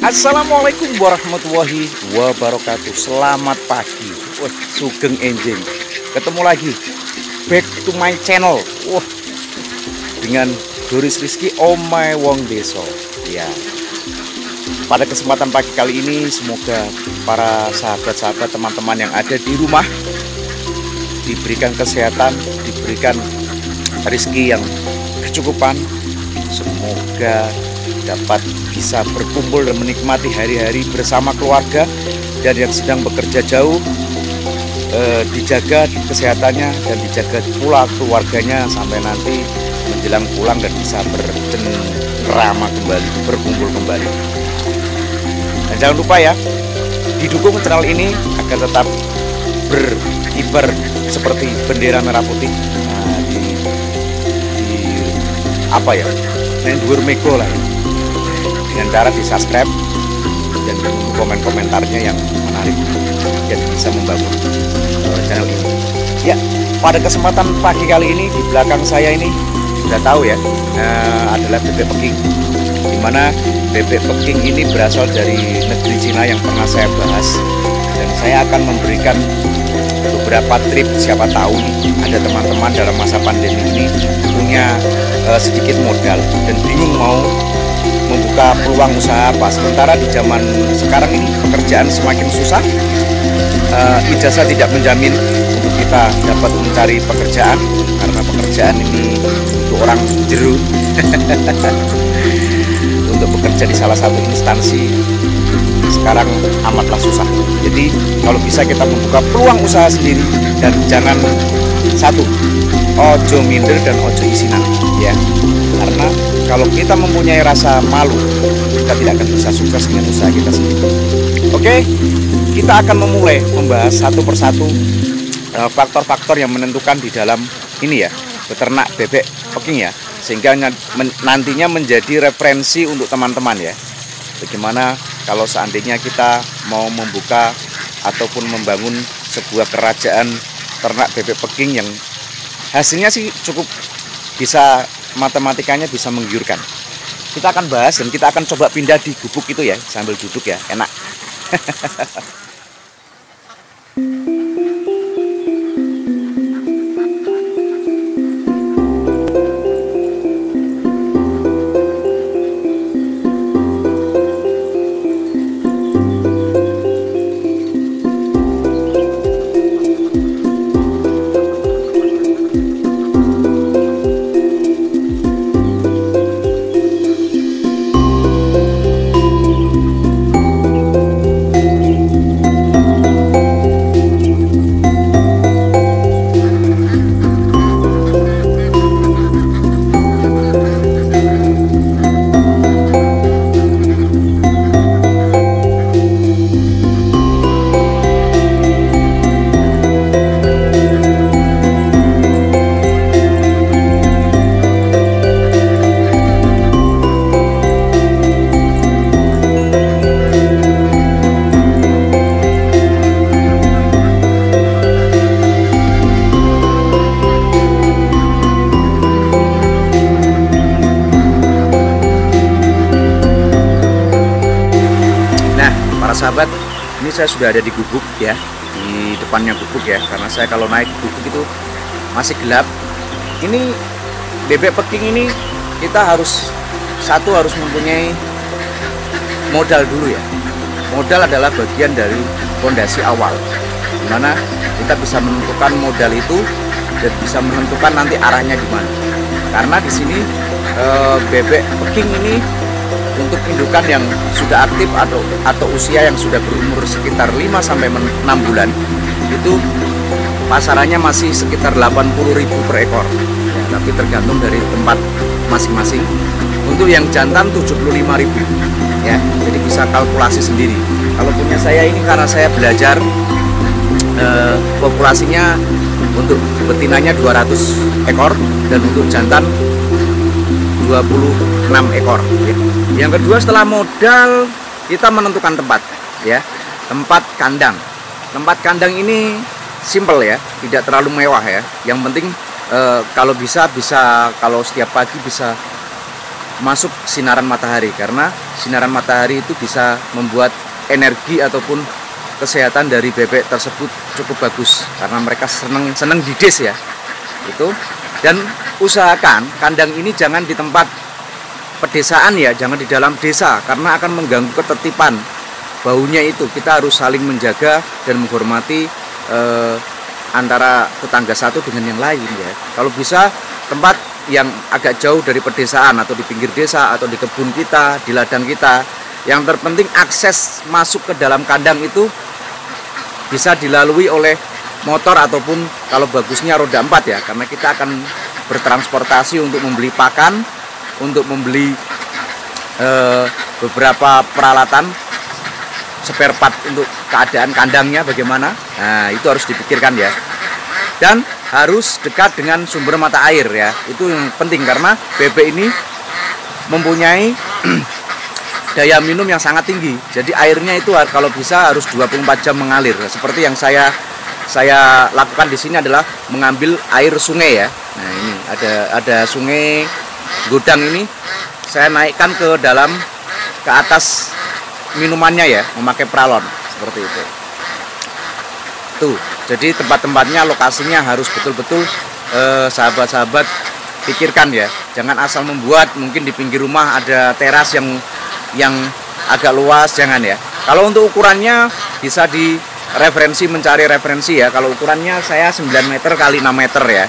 Assalamualaikum warahmatullahi wabarakatuh. Selamat pagi. Wah, sugeng enjing. Ketemu lagi back to my channel. Wah, dengan Doris Rizky Omae Wong Deso. Ya. Pada kesempatan pagi kali ini semoga para sahabat-sahabat teman-teman yang ada di rumah diberikan kesehatan, diberikan rezeki yang kecukupan. Semoga dapat bisa berkumpul dan menikmati hari-hari bersama keluarga, dan yang sedang bekerja jauh dijaga kesehatannya dan dijaga pula keluarganya sampai nanti menjelang pulang dan bisa bercengkrama kembali, berkumpul kembali. Dan jangan lupa ya, didukung channel ini agar tetap berkibar seperti bendera merah putih. Nah, apa ya, dhuwur mego lah ya. Dengan cara di subscribe dan menunggu komen-komentarnya yang menarik dan bisa membangun channel ini. Ya, pada kesempatan pagi kali ini di belakang saya ini sudah tahu ya, adalah bebek Peking. Dimana bebek Peking ini berasal dari negeri Cina yang pernah saya bahas, dan saya akan memberikan beberapa trip. Siapa tahu nih ada teman-teman dalam masa pandemi ini punya sedikit modal dan bingung mau membuka peluang usaha apa. Sementara di zaman sekarang ini pekerjaan semakin susah, ijazah tidak menjamin untuk kita dapat mencari pekerjaan, karena pekerjaan ini untuk orang jeru. Untuk bekerja di salah satu instansi sekarang amatlah susah. Jadi kalau bisa kita membuka peluang usaha sendiri, dan jangan satu, ojo minder dan ojo isinan ya, karena kalau kita mempunyai rasa malu, kita tidak akan bisa sukses dengan usaha kita sendiri. Oke, kita akan memulai membahas satu persatu faktor-faktor yang menentukan di dalam ini ya, beternak bebek Peking ya, sehingga nantinya menjadi referensi untuk teman-teman ya. Bagaimana kalau seandainya kita mau membuka ataupun membangun sebuah kerajaan ternak bebek Peking yang hasilnya sih cukup bisa, matematikanya bisa menggiurkan. Kita akan bahas dan kita akan coba pindah di gubuk itu ya, sambil duduk ya, enak. Sahabat, ini saya sudah ada di gubuk ya, di depannya gubuk ya, karena saya kalau naik gubuk itu masih gelap. Ini bebek Peking ini kita harus mempunyai modal dulu ya. Modal adalah bagian dari fondasi awal, dimana kita bisa menentukan modal itu dan bisa menentukan nanti arahnya gimana. Karena di sini bebek Peking ini untuk indukan yang sudah aktif atau usia yang sudah berumur sekitar 5-6 bulan, itu pasarannya masih sekitar 80.000 per ekor ya, tapi tergantung dari tempat masing-masing. Untuk yang jantan 75.000 ya, jadi bisa kalkulasi sendiri. Kalau punya saya ini, karena saya belajar, populasinya untuk betinanya 200 ekor dan untuk jantan 26 ekor ya. Yang kedua, setelah modal kita menentukan tempat ya. Tempat kandang. Tempat kandang ini simple ya, tidak terlalu mewah ya. Yang penting kalau bisa kalau setiap pagi bisa masuk sinaran matahari, karena sinaran matahari itu bisa membuat energi ataupun kesehatan dari bebek tersebut cukup bagus, karena mereka seneng dides ya itu. Dan usahakan kandang ini jangan di tempat pedesaan ya, jangan di dalam desa, karena akan mengganggu ketertiban baunya itu. Kita harus saling menjaga dan menghormati antara tetangga satu dengan yang lain ya. Kalau bisa tempat yang agak jauh dari pedesaan, atau di pinggir desa, atau di kebun kita, di ladang kita. Yang terpenting akses masuk ke dalam kandang itu bisa dilalui oleh motor, ataupun kalau bagusnya roda 4 ya, karena kita akan bertransportasi untuk membeli pakan, untuk membeli beberapa peralatan spare part untuk keadaan kandangnya bagaimana. Nah, itu harus dipikirkan ya. Dan harus dekat dengan sumber mata air ya, itu yang penting, karena bebek ini mempunyai daya minum yang sangat tinggi. Jadi airnya itu kalau bisa harus 24 jam mengalir. Seperti yang saya lakukan di sini adalah mengambil air sungai ya. Nah, ini ada sungai Godang ini, saya naikkan ke atas minumannya ya, memakai pralon seperti itu. Tuh, jadi tempat-tempatnya, lokasinya harus betul-betul sahabat-sahabat pikirkan ya. Jangan asal membuat, mungkin di pinggir rumah ada teras yang agak luas, jangan ya. Kalau untuk ukurannya bisa mencari referensi ya. Kalau ukurannya saya 9 meter kali 6 meter ya,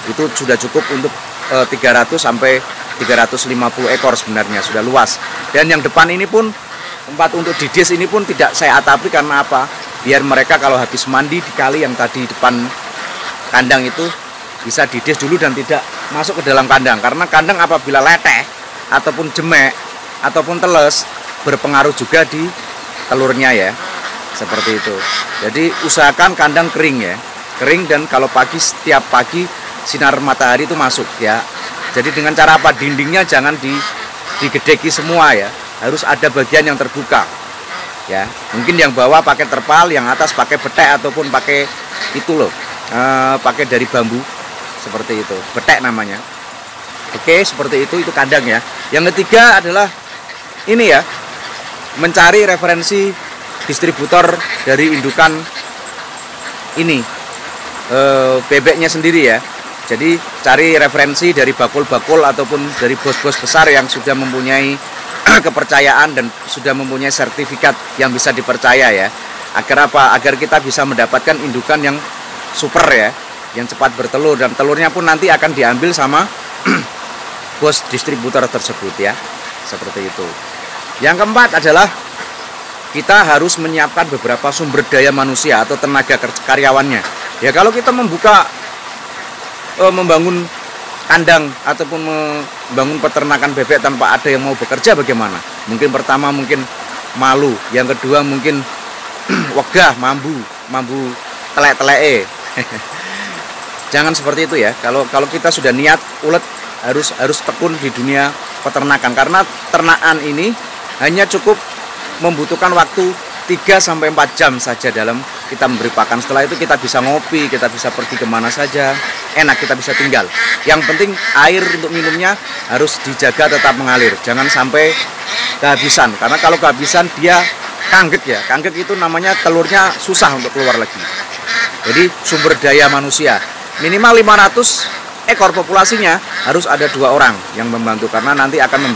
itu sudah cukup untuk 300 sampai 350 ekor sebenarnya, sudah luas. Dan yang depan ini pun, tempat untuk dides ini pun tidak saya atapi, karena apa? Biar mereka kalau habis mandi di kali yang tadi depan kandang itu bisa dides dulu dan tidak masuk ke dalam kandang. Karena kandang apabila leteh ataupun jemek ataupun teles, berpengaruh juga di telurnya ya, seperti itu. Jadi usahakan kandang kering ya, kering, dan kalau pagi, setiap pagi sinar matahari itu masuk ya. Jadi dengan cara apa? Dindingnya jangan digedeki semua ya, harus ada bagian yang terbuka ya. Mungkin yang bawah pakai terpal, yang atas pakai betek ataupun pakai itu loh, pakai dari bambu seperti itu, betek namanya. Oke, seperti itu kandang ya. Yang ketiga adalah ini ya, mencari referensi distributor dari indukan ini, bebeknya sendiri ya. Jadi cari referensi dari bakul-bakul ataupun dari bos-bos besar yang sudah mempunyai kepercayaan dan sudah mempunyai sertifikat yang bisa dipercaya ya. Agar apa? Agar kita bisa mendapatkan indukan yang super ya, yang cepat bertelur, dan telurnya pun nanti akan diambil sama bos distributor tersebut ya. Seperti itu. Yang keempat adalah kita harus menyiapkan beberapa sumber daya manusia atau tenaga karyawannya. Ya, kalau kita membangun kandang ataupun membangun peternakan bebek tanpa ada yang mau bekerja, bagaimana? Mungkin pertama mungkin malu, yang kedua mungkin wegah, mambu telek-teleke. Jangan seperti itu ya. Kalau kita sudah niat ulet, harus tekun di dunia peternakan, karena ternakan ini hanya cukup membutuhkan waktu 3-4 jam saja dalam kita memberi pakan. Setelah itu kita bisa ngopi, kita bisa pergi kemana saja, enak, kita bisa tinggal. Yang penting air untuk minumnya harus dijaga tetap mengalir, jangan sampai kehabisan, karena kalau kehabisan dia kangget ya. Kangget itu namanya telurnya susah untuk keluar lagi. Jadi sumber daya manusia minimal 500 ekor populasinya, harus ada 2 orang yang membantu, karena nanti akan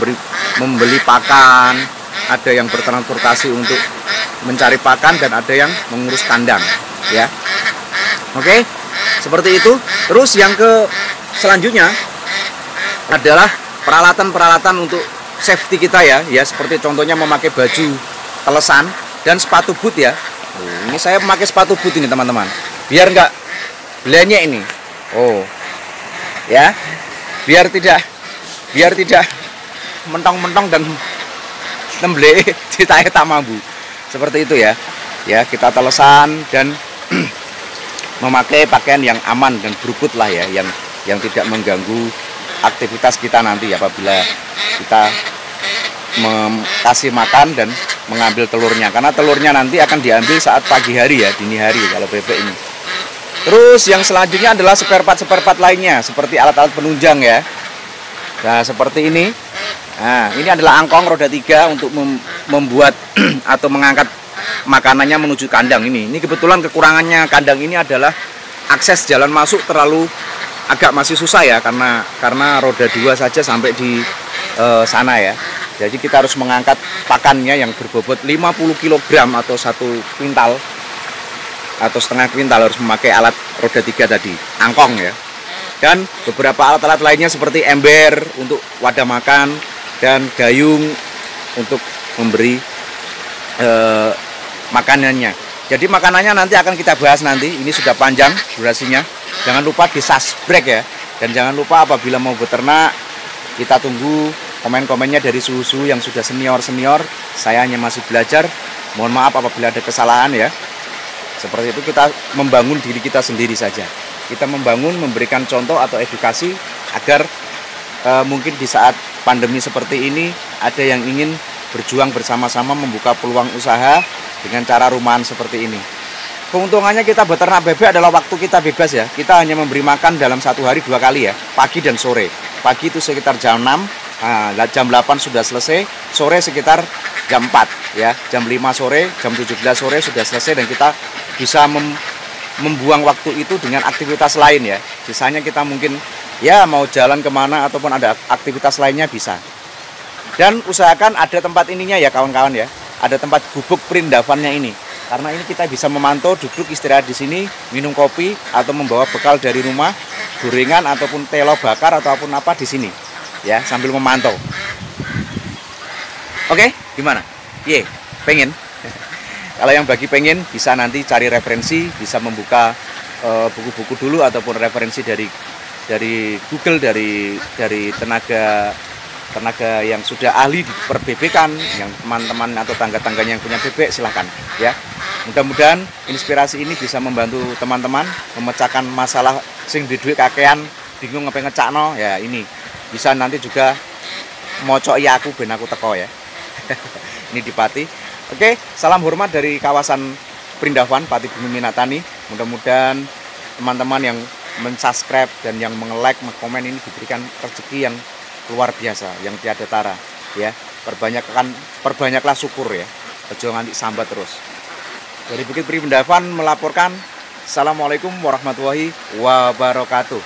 membeli pakan, ada yang bertransportasi untuk mencari pakan, dan ada yang mengurus kandang ya. Oke, seperti itu. Terus yang selanjutnya adalah peralatan-peralatan untuk safety kita ya, seperti contohnya memakai baju telesan dan sepatu boot ya. Ini saya memakai sepatu boot ini teman-teman, biar enggak belenya ini. Oh ya, biar tidak mentong-mentong dan nemble ditanya tak mampu. Seperti itu ya. Ya, kita telesan dan memakai pakaian yang aman dan berukut lah ya, yang tidak mengganggu aktivitas kita nanti apabila kita kasih makan dan mengambil telurnya, karena telurnya nanti akan diambil saat pagi hari ya, dini hari kalau bebek ini. Terus yang selanjutnya adalah spare part lainnya, seperti alat-alat penunjang ya. Nah, seperti ini Nah, ini adalah angkong roda 3 untuk membuat atau mengangkat makanannya menuju kandang ini. Ini kebetulan kekurangannya kandang ini adalah akses jalan masuk terlalu agak masih susah ya, karena roda 2 saja sampai di sana ya. Jadi kita harus mengangkat pakannya yang berbobot 50 kg atau 1 kuintal atau setengah kuintal, harus memakai alat roda 3 tadi, angkong ya. Dan beberapa alat-alat lainnya seperti ember untuk wadah makan dan gayung untuk memberi makanannya. Jadi makanannya nanti akan kita bahas nanti. Ini sudah panjang durasinya. Jangan lupa di subscribe ya. Dan jangan lupa apabila mau beternak, kita tunggu komen-komennya dari suhu-suhu yang sudah senior-senior. Saya hanya masih belajar. Mohon maaf apabila ada kesalahan ya. Seperti itu, kita membangun diri kita sendiri saja. Kita membangun, memberikan contoh atau edukasi agar mungkin di saat pandemi seperti ini ada yang ingin berjuang bersama-sama membuka peluang usaha dengan cara rumahan seperti ini. Keuntungannya kita beternak bebek adalah waktu kita bebas ya. Kita hanya memberi makan dalam 1 hari 2 kali ya, pagi dan sore. Pagi itu sekitar jam 6, jam 8 sudah selesai, sore sekitar jam 4 ya, jam 5 sore, jam 17 sore sudah selesai, dan kita bisa membuang waktu itu dengan aktivitas lain ya. Sisanya kita mungkin ya mau jalan kemana ataupun ada aktivitas lainnya bisa. Dan usahakan ada tempat ininya ya kawan-kawan ya. Ada tempat gubuk perindavannya ini. Karena ini kita bisa memantau, duduk istirahat di sini, minum kopi atau membawa bekal dari rumah, gorengan ataupun telo bakar ataupun apa di sini. Ya, sambil memantau. Oke, gimana? Ye, pengen? Kalau yang bagi pengen bisa nanti cari referensi, bisa membuka buku-buku dulu ataupun referensi dari Google, dari tenaga yang sudah ahli di perbebekan, yang teman-teman atau tangga-tangganya yang punya bebek, silahkan ya. Mudah-mudahan inspirasi ini bisa membantu teman-teman memecahkan masalah sing di duit kakean, bingung ngapain ngecakno ya. Ini bisa nanti juga mocok ya aku ben aku teko ya. Ini di Pati. Oke, salam hormat dari kawasan Perindavan Pati Bumi Minatani. Mudah-mudahan teman-teman yang mensubscribe dan yang menge-like, komen ini diberikan rezeki yang luar biasa, yang tiada tara ya. Perbanyaklah syukur ya, ojo nganti sambat terus. Dari Bukit Perindavan melaporkan. Assalamualaikum warahmatullahi wabarakatuh.